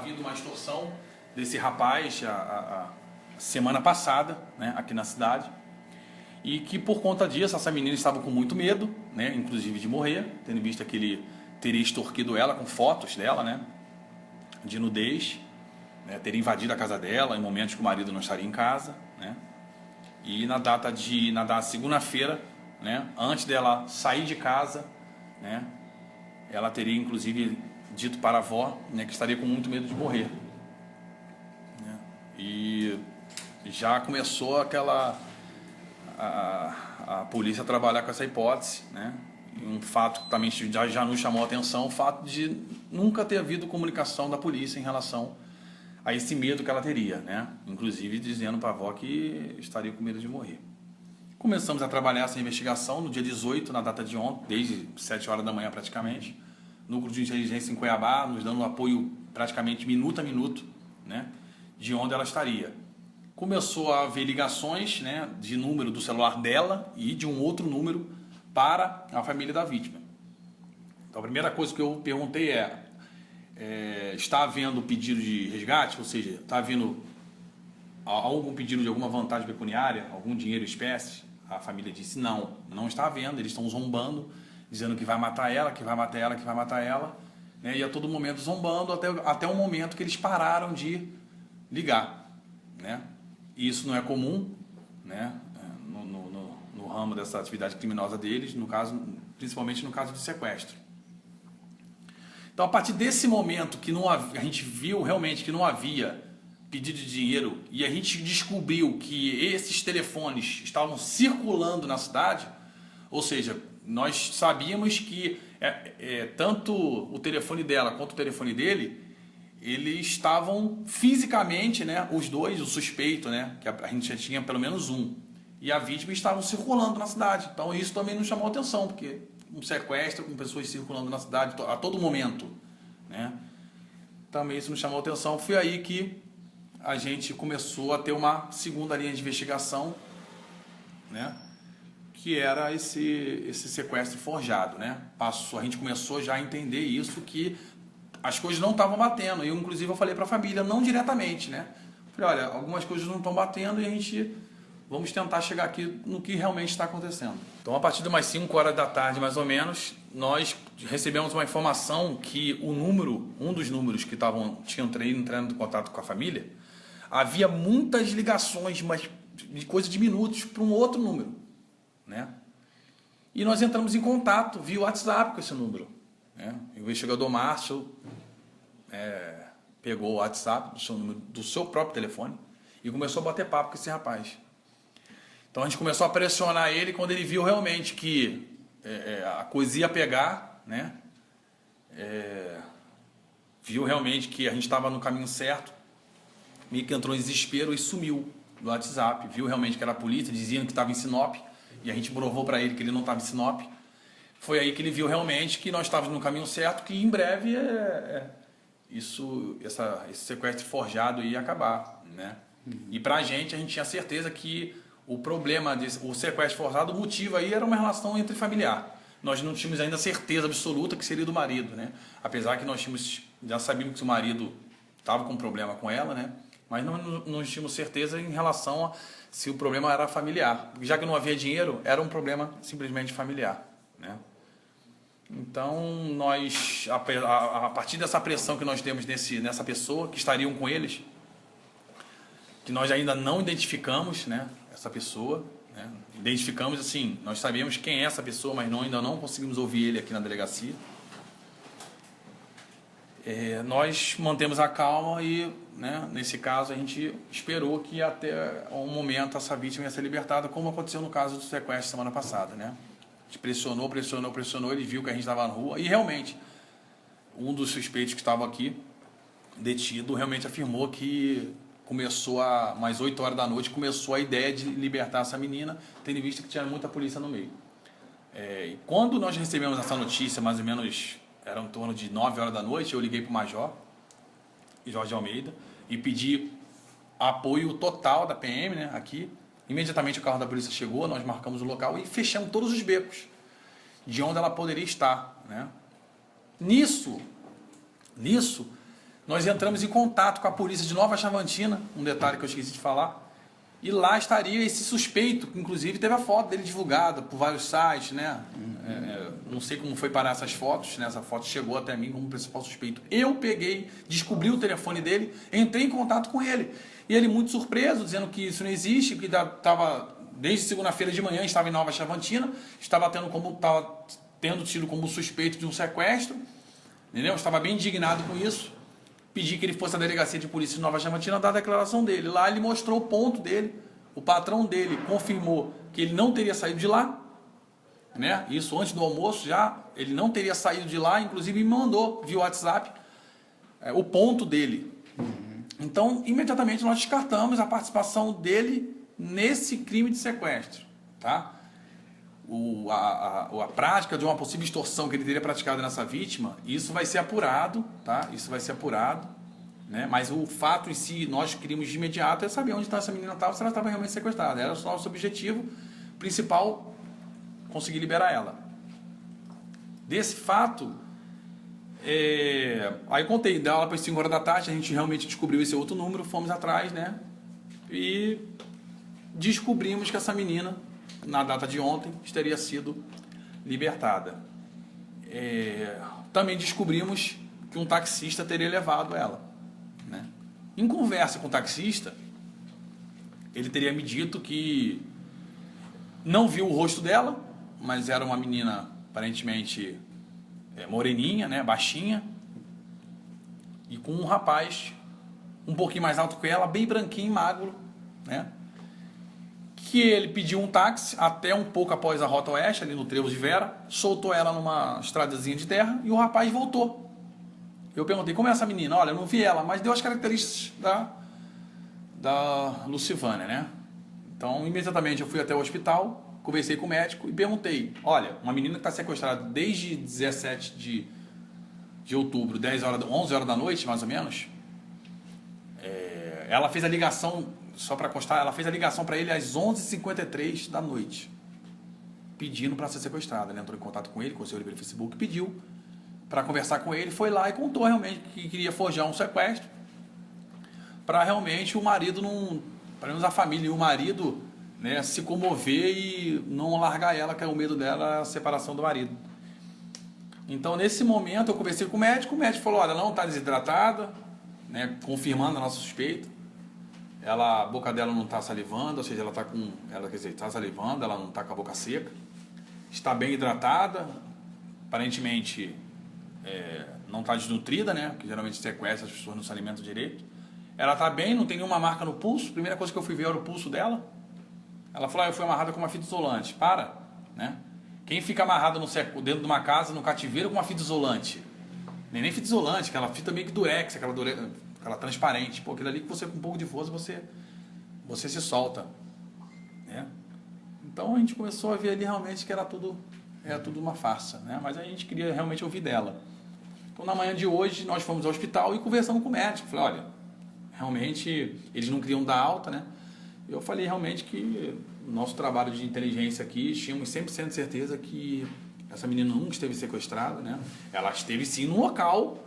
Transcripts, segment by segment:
havido uma extorsão desse rapaz a semana passada, né, aqui na cidade, e que por conta disso essa menina estava com muito medo, né, inclusive de morrer, tendo visto que ele teria extorquido ela com fotos dela, né, de nudez, né, teria invadido a casa dela em momentos que o marido não estaria em casa, né, e na data segunda-feira, né, antes dela sair de casa, né, ela teria inclusive dito para a avó, né, que estaria com muito medo de morrer, né, e já começou a polícia a trabalhar com essa hipótese, né? E um fato que também já nos chamou a atenção, o fato de nunca ter havido comunicação da polícia em relação a esse medo que ela teria, né? Inclusive dizendo para a avó que estaria com medo de morrer. Começamos a trabalhar essa investigação no dia 18, na data de ontem, desde 7 horas da manhã praticamente, núcleo de inteligência em Cuiabá, nos dando apoio praticamente minuto a minuto, né, de onde ela estaria. Começou a haver ligações, né, de número do celular dela e de um outro número para a família da vítima. Então a primeira coisa que eu perguntei está havendo pedido de resgate? Ou seja, está havendo algum pedido de alguma vantagem pecuniária, algum dinheiro em espécie? A família disse não, não está havendo, eles estão zombando, dizendo que vai matar ela, que vai matar ela, que vai matar ela, né, e a todo momento zombando até o momento que eles pararam de ligar, né? E isso não é comum, né, no ramo dessa atividade criminosa deles, no caso, principalmente no caso do sequestro. Então, a partir desse momento que a gente viu realmente que não havia pedido de dinheiro e a gente descobriu que esses telefones estavam circulando na cidade, ou seja, nós sabíamos que tanto o telefone dela quanto o telefone dele, eles estavam fisicamente, né, os dois, o suspeito, né, que a gente já tinha pelo menos um, e a vítima estavam circulando na cidade. Então isso também nos chamou a atenção, porque um sequestro com pessoas circulando na cidade a todo momento, né, também isso nos chamou a atenção. Foi aí que a gente começou a ter uma segunda linha de investigação, né, que era esse sequestro forjado, né. A gente começou já a entender isso, que as coisas não estavam batendo. Eu, inclusive, eu falei para a família, não diretamente, né? Falei, olha, algumas coisas não estão batendo e a gente vamos tentar chegar aqui no que realmente está acontecendo. Então, a partir de umas 5 horas da tarde, mais ou menos, nós recebemos uma informação que um dos números que tinham entrando em contato com a família, havia muitas ligações, mas de coisa de minutos, para um outro número, né? E nós entramos em contato via WhatsApp com esse número. O investigador Márcio pegou o WhatsApp do seu próprio telefone e começou a bater papo com esse rapaz. Então a gente começou a pressionar ele quando ele viu realmente que a coisa ia pegar, né? Viu realmente que a gente estava no caminho certo, meio que entrou em desespero e sumiu do WhatsApp. Viu realmente que era a polícia, diziam que estava em Sinop, e a gente provou para ele que ele não estava em Sinop. Foi aí que ele viu realmente que nós estávamos no caminho certo, que em breve esse sequestro forjado ia acabar, né? E pra gente, a gente tinha certeza que o problema, o sequestro forjado, o motivo aí era uma relação entre familiar. Nós não tínhamos ainda certeza absoluta que seria do marido, né? Apesar que já sabíamos que o marido estava com problema com ela, né? Mas não tínhamos certeza em relação a se o problema era familiar. Já que não havia dinheiro, era um problema simplesmente familiar, né? Então, nós, a partir dessa pressão que nós temos nessa pessoa, que estariam com eles, que nós ainda não identificamos, né, essa pessoa, né, identificamos assim, nós sabemos quem é essa pessoa, mas ainda não conseguimos ouvir ele aqui na delegacia. Nós mantemos a calma e, né, nesse caso, a gente esperou que até um momento essa vítima ia ser libertada, como aconteceu no caso do sequestro semana passada, né? A gente pressionou, ele viu que a gente estava na rua e realmente um dos suspeitos que estava aqui, detido, realmente afirmou que começou mais 8 horas da noite, começou a ideia de libertar essa menina, tendo visto que tinha muita polícia no meio. E quando nós recebemos essa notícia, mais ou menos, era em torno de 9 horas da noite, eu liguei para o Major Jorge Almeida e pedi apoio total da PM, né, aqui. Imediatamente o carro da polícia chegou, nós marcamos o local e fechamos todos os becos de onde ela poderia estar, né? Nisso, nós entramos em contato com a polícia de Nova Chavantina, um detalhe que eu esqueci de falar, e lá estaria esse suspeito, que inclusive teve a foto dele divulgada por vários sites, né? Não sei como foi parar essas fotos, né? Essa foto chegou até mim como principal suspeito. Eu peguei, descobri o telefone dele, entrei em contato com ele. E ele muito surpreso, dizendo que isso não existe, que estava, desde segunda-feira de manhã, estava em Nova Chavantina, estava tendo tido como suspeito de um sequestro, entendeu? Estava bem indignado com isso. Pedi que ele fosse à delegacia de polícia de Nova Chavantina dar a declaração dele. Lá ele mostrou o ponto dele, o patrão dele confirmou que ele não teria saído de lá, né? Isso antes do almoço já, ele não teria saído de lá, inclusive me mandou via WhatsApp o ponto dele. Então, imediatamente nós descartamos a participação dele nesse crime de sequestro, tá? A prática de uma possível extorsão que ele teria praticado nessa vítima, isso vai ser apurado, tá? Isso vai ser apurado, né? Mas o fato em si, nós queríamos de imediato é saber onde essa menina estava, se ela estava realmente sequestrada. Era o nosso objetivo principal, conseguir liberar ela. Desse fato, aí contei, dela para as 5 horas da tarde, a gente realmente descobriu esse outro número, fomos atrás, né? E descobrimos que essa menina, na data de ontem, teria sido libertada. Também descobrimos que um taxista teria levado ela, né? Em conversa com o taxista, ele teria me dito que não viu o rosto dela, mas era uma menina aparentemente moreninha, né, baixinha, e com um rapaz um pouquinho mais alto que ela, bem branquinho, magro, né? Que ele pediu um táxi até um pouco após a Rota Oeste, ali no Trevo de Vera, soltou ela numa estradazinha de terra e o rapaz voltou. Eu perguntei, como é essa menina? Olha, eu não vi ela, mas deu as características da Lucivânia, né? Então, imediatamente eu fui até o hospital, conversei com o médico e perguntei, olha, uma menina que está sequestrada desde 17 de outubro, 11 horas da noite, mais ou menos, ela fez a ligação, só para constar, ela fez a ligação para ele às 11h53 da noite, pedindo para ser sequestrada. Ele entrou em contato com ele, conheceu ele pelo Facebook, pediu para conversar com ele, foi lá e contou realmente que queria forjar um sequestro para realmente o marido não, pelo menos a família e o marido, né, se comover e não largar ela, que é o medo dela, a separação do marido. Então, nesse momento, eu conversei com o médico falou, olha, ela não está desidratada, né, confirmando a nossa suspeita. A boca dela não está salivando, ou seja, está salivando, ela não está com a boca seca. Está bem hidratada, aparentemente não está desnutrida, né, que geralmente sequestra, as pessoas não se alimentam direito. Ela está bem, não tem nenhuma marca no pulso. Primeira coisa que eu fui ver era o pulso dela. Ela falou, eu fui amarrada com uma fita isolante. Né? Quem fica amarrado dentro de uma casa, no cativeiro, com uma fita isolante? Nem fita isolante, aquela fita meio que durex, aquela transparente. Pô, aquilo ali que você, com um pouco de força, você se solta. Né? Então a gente começou a ver ali realmente que era tudo uma farsa. Né? Mas a gente queria realmente ouvir dela. Então na manhã de hoje nós fomos ao hospital e conversamos com o médico. Falei, olha, realmente eles não queriam dar alta, né? Eu falei realmente que o nosso trabalho de inteligência aqui, tínhamos 100% de certeza que essa menina nunca esteve sequestrada, né? Ela esteve sim num local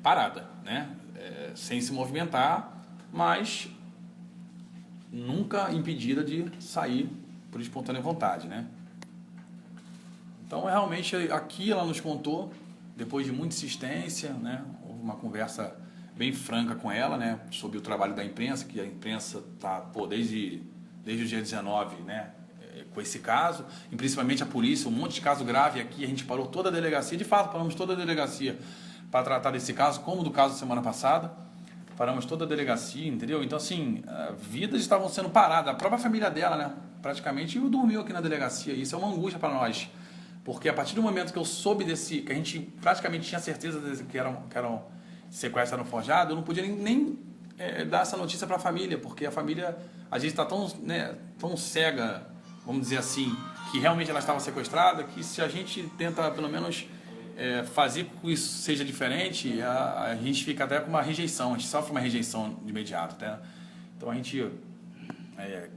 parada, né? Sem se movimentar, mas nunca impedida de sair por espontânea vontade, né? Então, realmente, aqui ela nos contou, depois de muita insistência, né? Houve uma conversa bem franca com ela, né, sobre o trabalho da imprensa, que a imprensa está desde o dia 19, né, com esse caso, e principalmente a polícia, um monte de caso grave aqui, a gente parou toda a delegacia, de fato paramos toda a delegacia para tratar desse caso, como do caso da semana passada, paramos toda a delegacia, entendeu? Então, assim, vidas estavam sendo paradas, a própria família dela, né, praticamente dormiu aqui na delegacia, isso é uma angústia para nós, porque a partir do momento que eu soube que a gente praticamente tinha certeza que eram sequestro no forjado, eu não podia nem dar essa notícia para a família, porque a família, a gente está tão cega, vamos dizer assim, que realmente ela estava sequestrada, que se a gente tenta, pelo menos, fazer com que isso seja diferente, a gente fica até com uma rejeição, a gente sofre uma rejeição de imediato. Tá? Então a gente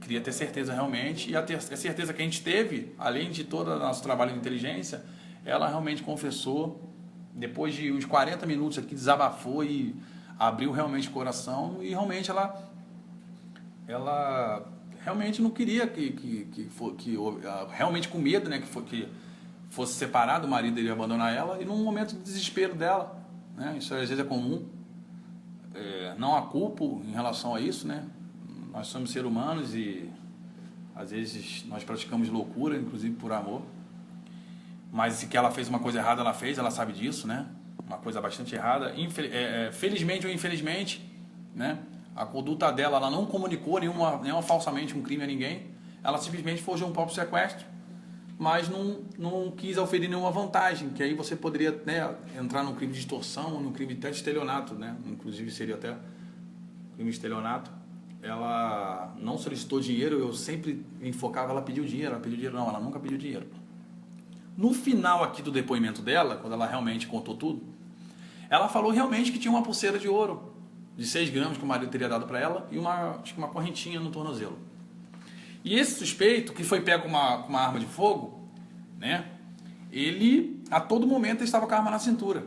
queria ter certeza realmente, e a certeza que a gente teve, além de todo o nosso trabalho de inteligência, ela realmente confessou. Depois de uns 40 minutos aqui, desabafou e abriu realmente o coração e realmente ela realmente não queria realmente com medo, né, que fosse separado, o marido iria abandonar ela, e num momento de desespero dela, né, isso às vezes é comum, não a culpo em relação a isso, né, nós somos seres humanos e às vezes nós praticamos loucura, inclusive por amor, mas se que ela fez uma coisa errada, ela sabe disso, né, uma coisa bastante errada, felizmente ou infelizmente, né, a conduta dela, ela não comunicou nenhuma falsamente um crime a ninguém, ela simplesmente forjou um próprio sequestro, mas não quis oferir nenhuma vantagem, que aí você poderia, né, entrar no crime de extorsão, no crime até de estelionato, né, inclusive seria até crime de estelionato. Ela não solicitou dinheiro, eu sempre enfocava, ela pediu dinheiro, não, ela nunca pediu dinheiro. No final aqui do depoimento dela, quando ela realmente contou tudo, ela falou realmente que tinha uma pulseira de ouro, de 6 gramas que o marido teria dado para ela e acho que uma correntinha no tornozelo. E esse suspeito, que foi pego com uma arma de fogo, né, ele a todo momento estava com a arma na cintura.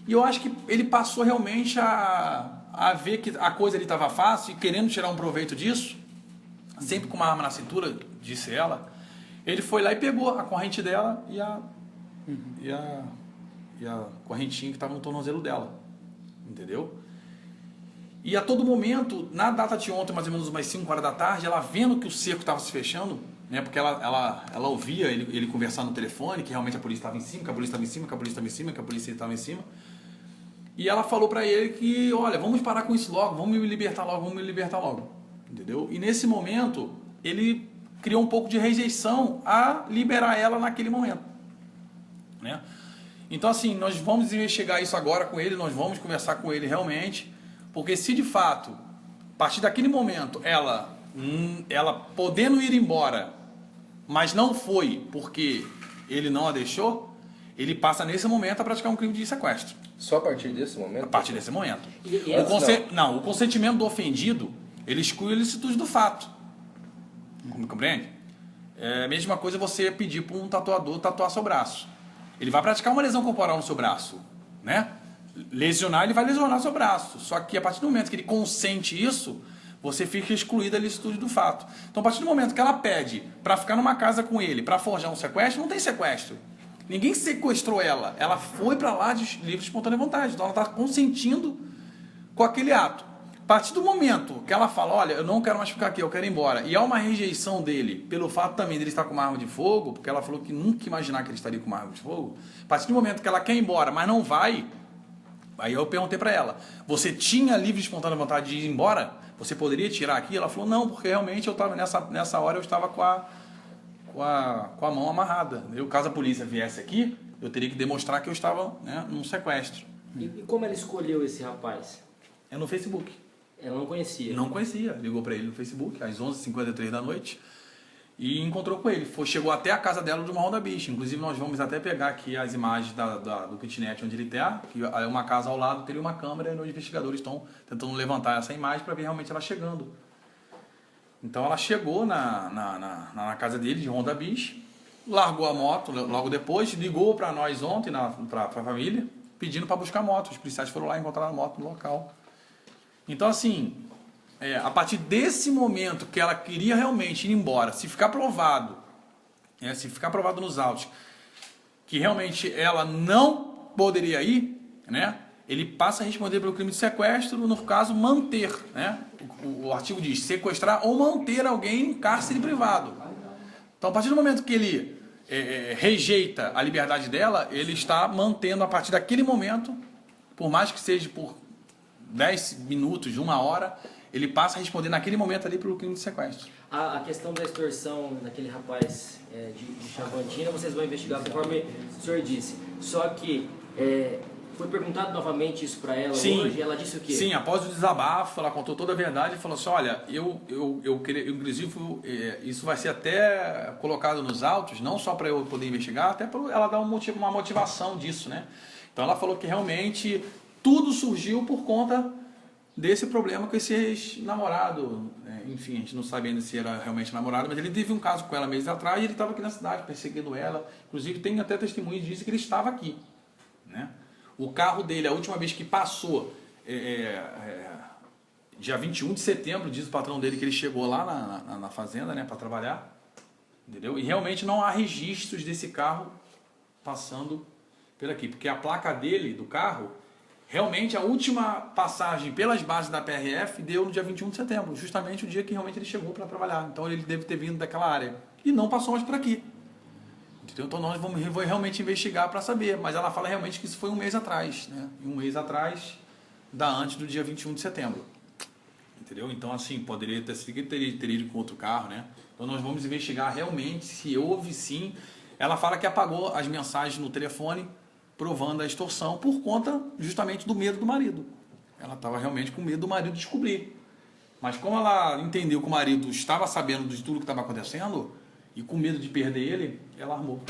E eu acho que ele passou realmente a ver que a coisa ali estava fácil e querendo tirar um proveito disso, sempre com uma arma na cintura, disse ela, ele foi lá e pegou a corrente dela e a correntinha que estava no tornozelo dela, entendeu? E a todo momento, na data de ontem, mais ou menos umas 5 horas da tarde, ela vendo que o cerco estava se fechando, né, porque ela ouvia ele conversar no telefone, que realmente a polícia estava em cima, que a polícia estava em cima, que a polícia estava em cima, que a polícia estava em cima. E ela falou para ele que, olha, vamos parar com isso logo, vamos me libertar logo, entendeu? E nesse momento, ele criou um pouco de rejeição a liberar ela naquele momento, né? Então, assim, nós vamos investigar isso agora com ele, nós vamos conversar com ele realmente, porque se de fato, a partir daquele momento, ela podendo ir embora, mas não foi porque ele não a deixou, ele passa nesse momento a praticar um crime de sequestro. Só a partir desse momento? A partir desse momento. O consentimento do ofendido, ele exclui a ilicitude do fato. Me compreende? É a mesma coisa você pedir para um tatuador tatuar seu braço. Ele vai praticar uma lesão corporal no seu braço, né? Lesionar, ele vai lesionar seu braço. Só que a partir do momento que ele consente isso, você fica excluído da licitude do fato. Então, a partir do momento que ela pede para ficar numa casa com ele, para forjar um sequestro, não tem sequestro. Ninguém sequestrou ela. Ela foi para lá de livre e espontânea vontade. Então, ela está consentindo com aquele ato. A partir do momento que ela fala, olha, eu não quero mais ficar aqui, eu quero ir embora, e há uma rejeição dele, pelo fato também dele estar com uma arma de fogo, porque ela falou que nunca ia imaginar que ele estaria com uma arma de fogo, a partir do momento que ela quer ir embora, mas não vai, aí eu perguntei para ela, você tinha livre e espontânea vontade de ir embora? Você poderia tirar aqui? Ela falou, não, porque realmente eu estava nessa hora eu estava com a mão amarrada. Eu, caso a polícia viesse aqui, eu teria que demonstrar que eu estava, né, num sequestro. E como ela escolheu esse rapaz? É no Facebook. Ela não conhecia? Não conhecia. Ligou para ele no Facebook, às 11h53 da noite, e encontrou com ele. Chegou até a casa dela de Marrom da Bicha. Inclusive, nós vamos até pegar aqui as imagens do kitnet onde ele está, que é uma casa ao lado, teria uma câmera, e os investigadores estão tentando levantar essa imagem para ver realmente ela chegando. Então, ela chegou na casa dele, de Marrom da Bicha, largou a moto logo depois, ligou para nós ontem, para a família, pedindo para buscar a moto. Os policiais foram lá e encontraram a moto no local. Então, assim, a partir desse momento que ela queria realmente ir embora, se ficar provado nos autos, que realmente ela não poderia ir, né, ele passa a responder pelo crime de sequestro, no caso, manter, né? O artigo diz sequestrar ou manter alguém em cárcere privado. Então, a partir do momento que ele rejeita a liberdade dela, ele está mantendo a partir daquele momento, por mais que seja por 10 minutos, 1 hora, ele passa a responder naquele momento ali pelo crime de sequestro. A questão da extorsão daquele rapaz de Chavantina, vocês vão investigar conforme o senhor disse. Só que foi perguntado novamente isso para ela hoje, ela disse o quê? Sim, após o desabafo, ela contou toda a verdade e falou assim, olha, eu queria, inclusive, isso vai ser até colocado nos autos, não só para eu poder investigar, até para ela dar uma motivação disso, né? Então ela falou que realmente tudo surgiu por conta desse problema com esse ex-namorado. Enfim, a gente não sabe ainda se era realmente namorado, mas ele teve um caso com ela meses atrás e ele estava aqui na cidade perseguindo ela. Inclusive tem até testemunhos que dizem que ele estava aqui, né? O carro dele, a última vez que passou dia 21 de setembro, diz o patrão dele que ele chegou lá na fazenda, né, para trabalhar, entendeu? E realmente não há registros desse carro passando por aqui, porque a placa dele, do carro, realmente a última passagem pelas bases da PRF deu no dia 21 de setembro, justamente o dia que realmente ele chegou para trabalhar. Então ele deve ter vindo daquela área e não passou mais por aqui. Entendeu? Então nós vamos realmente investigar para saber, mas ela fala realmente que isso foi um mês atrás, né? E um mês atrás antes do dia 21 de setembro. Entendeu? Então, assim, poderia ter sido que teria ido com outro carro, né? Então nós vamos investigar realmente se houve sim. Ela fala que apagou as mensagens no telefone provando a extorsão por conta justamente do medo do marido. Ela estava realmente com medo do marido descobrir. Mas como ela entendeu que o marido estava sabendo de tudo que estava acontecendo e com medo de perder ele, ela armou.